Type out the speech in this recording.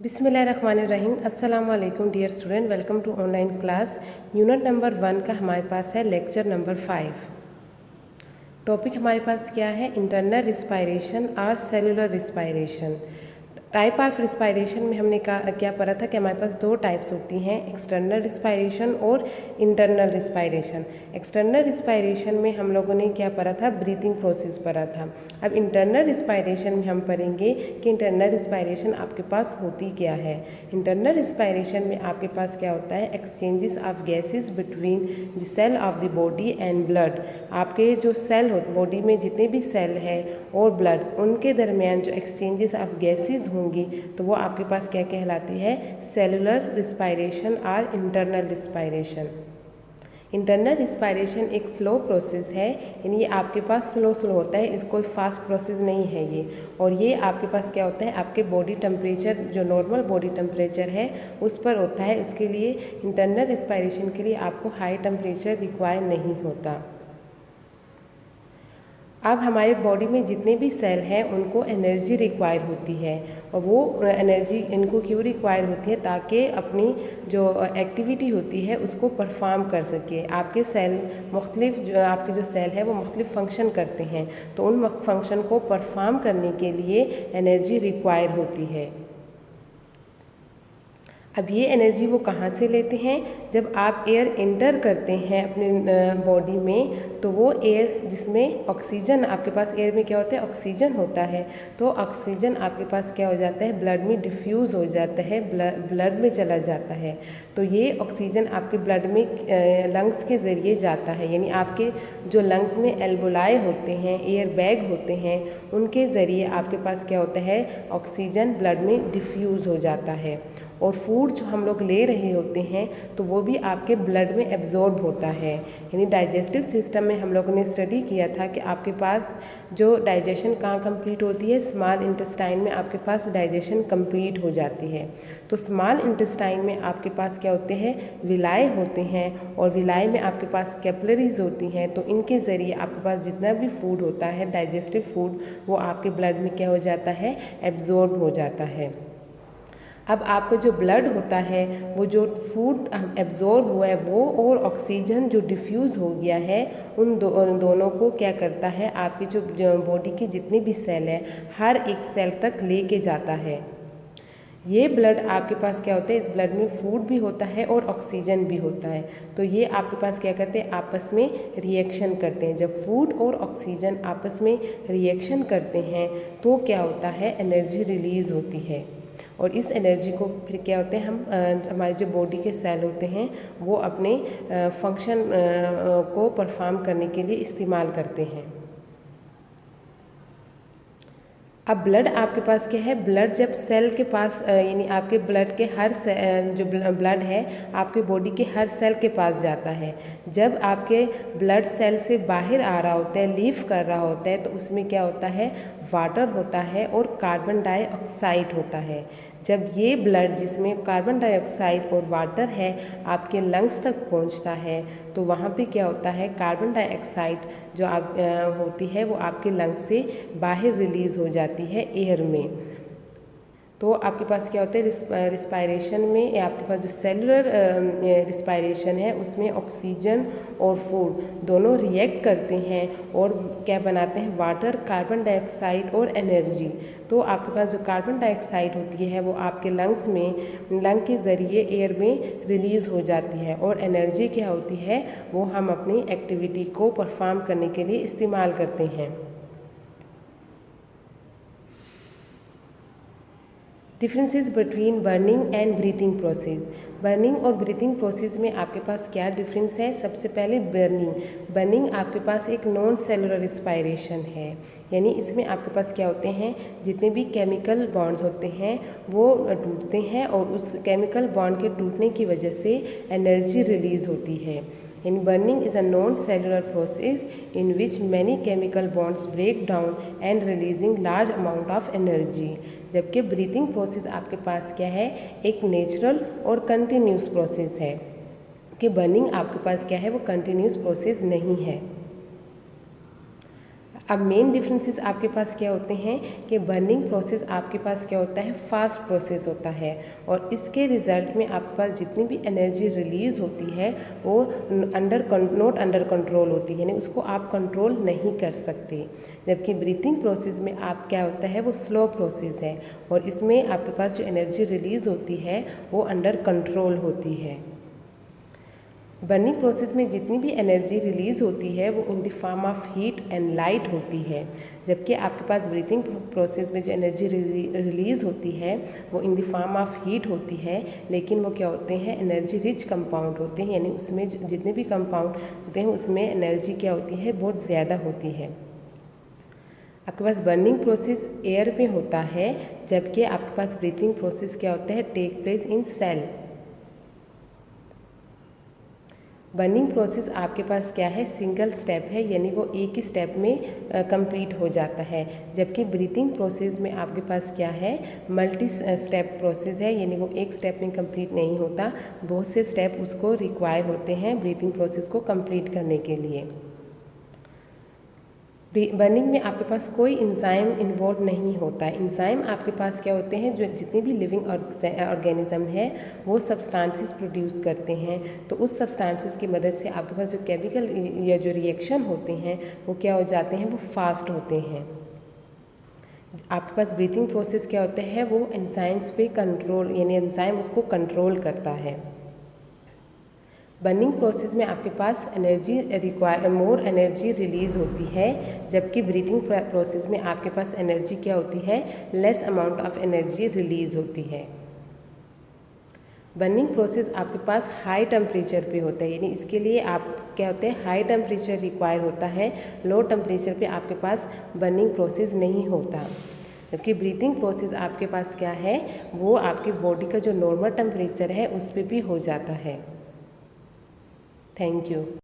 बिस्मिल्लाहिर्रहमानिर्रहीम। अस्सलाम वालेकुम dear student, welcome to online class. Unit number 1 का हमारे पास है लेक्चर नंबर 5। टॉपिक हमारे पास क्या है? इंटरनल रिस्पायरेशन और cellular respiration. Type of respiration में हमने क्या पढ़ा था कि हमारे पास दो टाइप्स होती हैं, एक्सटर्नल रिस्पायरेशन और इंटरनल रिस्पायरेशन। एक्सटर्नल रिस्पायरेशन में हम लोगों ने क्या पढ़ा था? ब्रीथिंग प्रोसेस पढ़ा था। अब इंटरनल रिस्पायरेशन में हम पढ़ेंगे कि इंटरनल रिस्पायरेशन आपके पास होती क्या है। इंटरनल रिस्पायरेशन में आपके पास क्या होता है? Exchanges of gases between the cell of the body and blood. आपके जो सेल बॉडी में जितने भी सेल है और ब्लड, उनके दरमियान जो एक्सचेंजेस ऑफ गैसेस होंगी तो वो आपके पास क्या कहलाती है? सेलुलर रिस्पायरेशन और इंटरनल रिस्पायरेशन। इंटरनल रिस्पायरेशन एक स्लो प्रोसेस है, यानी ये आपके पास स्लो होता है, इस कोई फास्ट प्रोसेस नहीं है ये। और ये आपके पास क्या होता है? आपके बॉडी टेम्परेचर, जो नॉर्मल बॉडी टेम्परेचर है उस पर होता है। इसके लिए इंटरनल रिस्पायरेशन के लिए आपको हाई टेम्परेचर रिक्वायर नहीं होता। अब हमारे बॉडी में जितने भी सेल हैं उनको एनर्जी रिक्वायर होती है, और वो एनर्जी इनको क्यों रिक्वायर होती है? ताकि अपनी जो एक्टिविटी होती है उसको परफॉर्म कर सके। आपके सेल मुख्तलिफ, जो आपके जो सेल है वो मुख्तलिफ फंक्शन करते हैं, तो उन फंक्शन को परफॉर्म करने के लिए एनर्जी रिक्वायर होती है। अब ये एनर्जी वो कहाँ से लेते हैं? जब आप एयर इंटर करते हैं अपने बॉडी में, तो वो एयर जिसमें ऑक्सीजन, आपके पास एयर में क्या होता है? ऑक्सीजन होता है। तो ऑक्सीजन आपके पास क्या हो जाता है? ब्लड में डिफ्यूज़ हो जाता है, ब्लड में चला जाता है। तो ये ऑक्सीजन आपके ब्लड में लंग्स के ज़रिए जाता है, यानी आपके जो लंग्स में एल्वोलाई होते हैं, एयर बैग होते हैं, उनके ज़रिए आपके पास क्या होता है? ऑक्सीजन ब्लड में डिफ्यूज़ हो जाता है। और फूड जो हम लोग ले रहे होते हैं तो वो भी आपके ब्लड में एब्जॉर्ब होता है। यानी डाइजेस्टिव सिस्टम में हम लोगों ने स्टडी किया था कि आपके पास जो डाइजेशन कहाँ कंप्लीट होती है? स्मॉल इंटेस्टाइन में आपके पास डाइजेशन कंप्लीट हो जाती है। तो स्मॉल इंटेस्टाइन में आपके पास क्या होते हैं? विलाई होते हैं, और विलाई में आपके पास कैपिलरीज होती हैं। तो इनके ज़रिए आपके पास जितना भी फूड होता है, डाइजेस्टिव फूड, वो आपके ब्लड में क्या हो जाता है? एब्जॉर्ब हो जाता है। अब आपका जो ब्लड होता है, वो जो फूड एब्जॉर्ब हुआ है वो और ऑक्सीजन जो डिफ्यूज़ हो गया है, उन दोनों को क्या करता है? आपकी जो बॉडी की जितनी भी सेल है, हर एक सेल तक लेके जाता है। ये ब्लड आपके पास क्या होता है? इस ब्लड में फूड भी होता है और ऑक्सीजन भी होता है। तो ये आपके पास क्या करते हैं? आपस में रिएक्शन करते हैं। जब फूड और ऑक्सीजन आपस में रिएक्शन करते हैं तो क्या होता है? एनर्जी रिलीज़ होती है, और इस एनर्जी को फिर क्या होते हैं? हम हमारे जो बॉडी के सेल होते हैं वो अपने फंक्शन को परफॉर्म करने के लिए इस्तेमाल करते हैं। अब ब्लड आपके पास क्या है? ब्लड जब सेल के पास, यानी आपके ब्लड के हर जो ब्लड है आपके बॉडी के हर सेल के पास जाता है। जब आपके ब्लड सेल से बाहर आ रहा होता है, लीव कर रहा होता है, तो उसमें क्या होता है? वाटर होता है और कार्बन डाइऑक्साइड होता है। जब ये ब्लड जिसमें कार्बन डाइऑक्साइड और वाटर है आपके लंग्स तक पहुंचता है, तो वहाँ पे क्या होता है? कार्बन डाइऑक्साइड जो आप होती है वो आपके लंग्स से बाहर रिलीज़ हो जाती है एयर में। तो आपके पास क्या होता है? रिस्पायरेशन में आपके पास जो सेलुलर रिस्पायरेशन है उसमें ऑक्सीजन और फूड दोनों रिएक्ट करते हैं और क्या बनाते हैं? वाटर, कार्बन डाइऑक्साइड और एनर्जी। तो आपके पास जो कार्बन डाइऑक्साइड होती है वो आपके लंग्स में, लंग के ज़रिए एयर में रिलीज़ हो जाती है, और एनर्जी क्या होती है? वो हम अपनी एक्टिविटी को परफॉर्म करने के लिए इस्तेमाल करते हैं। Differences between burning and breathing process. Burning और ब्रीथिंग प्रोसेस में आपके पास क्या डिफरेंस है? सबसे पहले बर्निंग आपके पास एक नॉन सेलुलर रिस्पायरेशन है, यानी इसमें आपके पास क्या होते हैं? जितने भी केमिकल बॉन्ड्स होते हैं वो टूटते हैं, और उस केमिकल बॉन्ड के टूटने की वजह से एनर्जी रिलीज़ होती है। In burning is a non-cellular process in which many chemical bonds break down and releasing large amount of energy. जबकि ब्रीथिंग प्रोसेस आपके पास क्या है? एक नेचुरल और कंटिन्यूस प्रोसेस है, कि बर्निंग आपके पास क्या है? वो कंटिन्यूस प्रोसेस नहीं है। अब मेन डिफरेंसेस आपके पास क्या होते हैं कि बर्निंग प्रोसेस आपके पास क्या होता है, फास्ट प्रोसेस होता है, और इसके रिजल्ट में आपके पास जितनी भी एनर्जी रिलीज होती है वो नॉट अंडर कंट्रोल होती है, यानी उसको आप कंट्रोल नहीं कर सकते। जबकि ब्रीथिंग प्रोसेस में आप क्या होता है, वो स्लो प्रोसेस है, और इसमें आपके पास जो एनर्जी रिलीज होती है वो अंडर कंट्रोल होती है। बर्निंग प्रोसेस में जितनी भी एनर्जी रिलीज़ होती है वो in the form of heat and light होती है, जबकि आपके पास ब्रीथिंग प्रोसेस में जो एनर्जी रिलीज़ होती है वो in the form of heat होती है, लेकिन वो क्या होते हैं, एनर्जी रिच कंपाउंड होते हैं, यानी उसमें जितने भी कंपाउंड होते हैं उसमें एनर्जी क्या होती है, बहुत ज़्यादा होती है। आपके पास बर्निंग प्रोसेस एयर में होता है, जबकि आपके पास ब्रीथिंग प्रोसेस क्या होता है, take place in cell. Burning process आपके पास क्या है, सिंगल स्टेप है, यानी वो एक ही स्टेप में कंप्लीट हो जाता है, जबकि ब्रीथिंग प्रोसेस में आपके पास क्या है, मल्टी स्टेप प्रोसेस है, यानी वो एक स्टेप में कंप्लीट नहीं होता, बहुत से स्टेप उसको रिक्वायर होते हैं ब्रीथिंग प्रोसेस को कंप्लीट करने के लिए। बर्निंग में आपके पास कोई इंजाइम इन्वॉल्व नहीं होता है। इंजाइम आपके पास क्या होते हैं, जो जितने भी लिविंग ऑर्गेनिज्म है वो सब्सटेंसेस प्रोड्यूस करते हैं, तो उस सब्सटेंसेस की मदद से आपके पास जो केमिकल या जो रिएक्शन होते हैं वो क्या हो जाते हैं, वो फास्ट होते हैं। आपके पास ब्रीथिंग प्रोसेस क्या होता है, वो एंजाइम्स पे कंट्रोल, यानी एंजाइम उसको कंट्रोल करता है। बर्निंग प्रोसेस में आपके पास मोर एनर्जी रिलीज होती है, जबकि ब्रीथिंग प्रोसेस में आपके पास एनर्जी क्या होती है, less amount of energy release होती है। बर्निंग प्रोसेस आपके पास हाई टेम्परेचर पे होता है, यानी इसके लिए आप क्या होते हैं, हाई टेम्परेचर रिक्वायर होता है, लो टेम्परेचर पे आपके पास बर्निंग प्रोसेस नहीं होता। जबकि ब्रीथिंग प्रोसेस आपके पास क्या है, वो आपकी बॉडी का जो नॉर्मल टेम्परेचर है उस पर भी हो जाता है। Thank you.